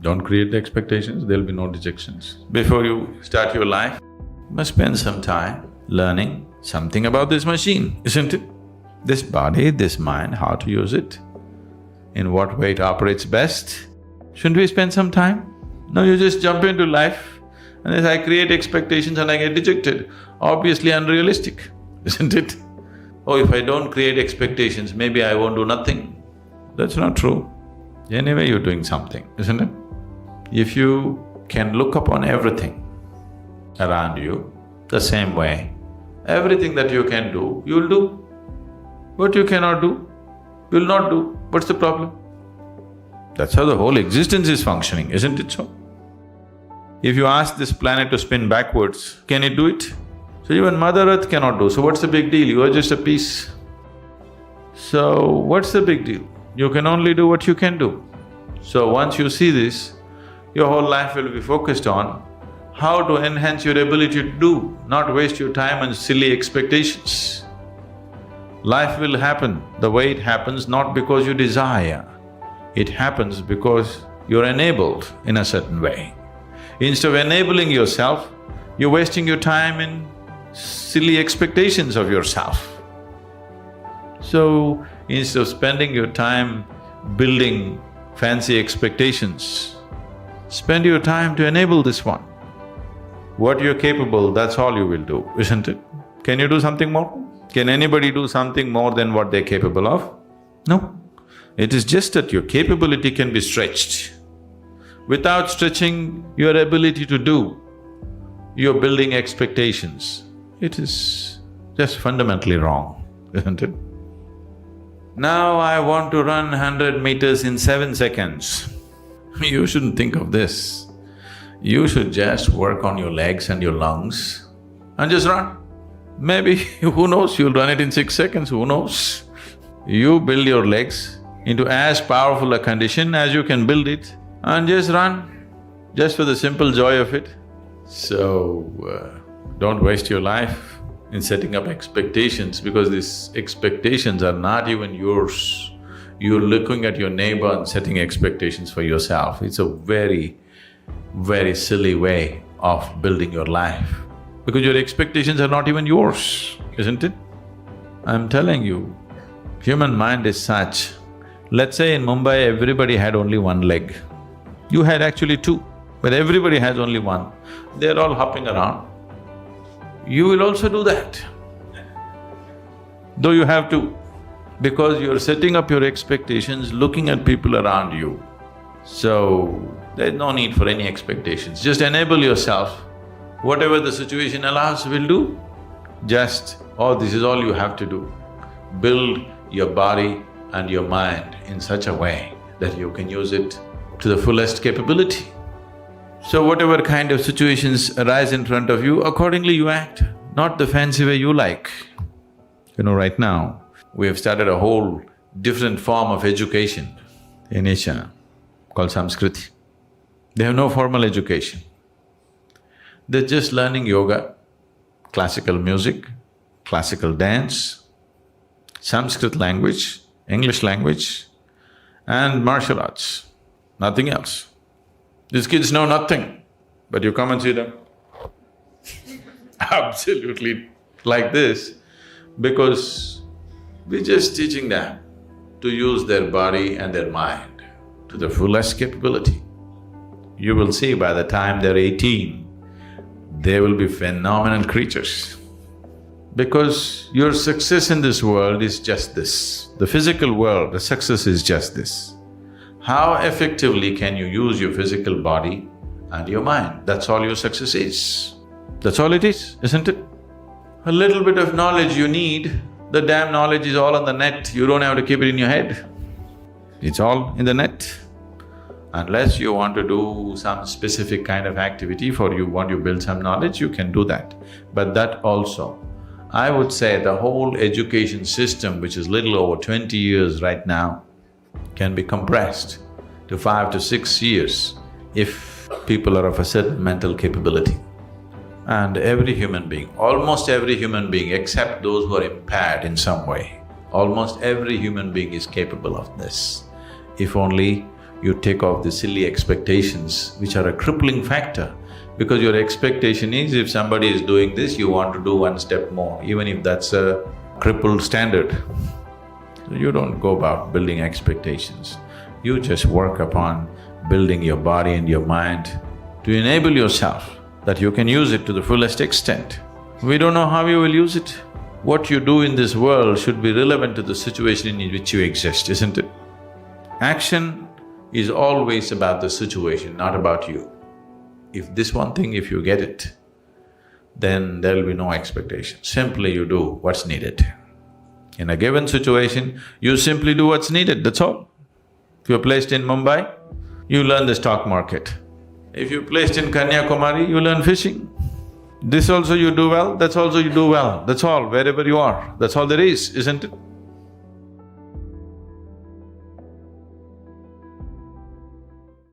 Don't create the expectations, there'll be no dejections. Before you start your life, you must spend some time learning something about this machine, isn't it? This body, this mind, how to use it, in what way it operates best. Shouldn't we spend some time? No, you just jump into life and as I create expectations and I get dejected. Obviously unrealistic, isn't it? Oh, if I don't create expectations, maybe I won't do nothing. That's not true. Anyway, you're doing something, isn't it? If you can look upon everything around you the same way, everything that you can do, you'll do. What you cannot do, you'll not do. What's the problem? That's how the whole existence is functioning, isn't it so? If you ask this planet to spin backwards, can it do it? So even Mother Earth cannot do, so what's the big deal? You are just a piece. So what's the big deal? You can only do what you can do. So once you see this, your whole life will be focused on how to enhance your ability to do, not waste your time on silly expectations. Life will happen the way it happens, not because you desire. It happens because you're enabled in a certain way. Instead of enabling yourself, you're wasting your time in silly expectations of yourself. So, instead of spending your time building fancy expectations, spend your time to enable this one. What you're capable, that's all you will do, isn't it? Can you do something more? Can anybody do something more than what they're capable of? No. It is just that your capability can be stretched. Without stretching your ability to do, you're building expectations. It is just fundamentally wrong, isn't it? Now I want to run 100 meters in 7 seconds. You shouldn't think of this. You should just work on your legs and your lungs and just run. Maybe, who knows, you'll run it in 6 seconds, who knows? You build your legs into as powerful a condition as you can build it and just run, just for the simple joy of it. So, don't waste your life in setting up expectations because these expectations are not even yours. You're looking at your neighbor and setting expectations for yourself. It's a very, very silly way of building your life because your expectations are not even yours, isn't it? I'm telling you, human mind is such. Let's say in Mumbai everybody had only one leg. You had actually two, but everybody has only one. They're all hopping around. You will also do that, though you have to, because you're setting up your expectations looking at people around you. So, there's no need for any expectations, just enable yourself. Whatever the situation allows, will do. This is all you have to do. Build your body and your mind in such a way that you can use it to the fullest capability. So whatever kind of situations arise in front of you, accordingly you act, not the fancy way you like. You know, right now, we have started a whole different form of education in Asia called Samskriti. They have no formal education. They're just learning yoga, classical music, classical dance, Sanskrit language, English language, and martial arts, nothing else. These kids know nothing, but you come and see them absolutely like this because we're just teaching them to use their body and their mind to the fullest capability. You will see by the time they're 18, they will be phenomenal creatures. Because your success in this world is just this. The physical world, the success is just this. How effectively can you use your physical body and your mind? That's all your success is. That's all it is, isn't it? A little bit of knowledge you need, the damn knowledge is all on the net, you don't have to keep it in your head. It's all in the net. Unless you want to do some specific kind of activity want to build some knowledge, you can do that. But that also, I would say the whole education system, which is little over 20 years right now, can be compressed to 5 to 6 years if people are of a certain mental capability. And every human being, almost every human being except those who are impaired in some way, almost every human being is capable of this, if only you take off the silly expectations which are a crippling factor. Because your expectation is if somebody is doing this, you want to do one step more, even if that's a crippled standard. So you don't go about building expectations. You just work upon building your body and your mind to enable yourself that you can use it to the fullest extent. We don't know how you will use it. What you do in this world should be relevant to the situation in which you exist, isn't it? Action is always about the situation, not about you. If this one thing, if you get it, then there'll be no expectation. Simply you do what's needed. In a given situation, you simply do what's needed, that's all. If you're placed in Mumbai, you learn the stock market. If you're placed in Kanyakumari, you learn fishing. This also you do well, that's also you do well, that's all, wherever you are, that's all there is, isn't it?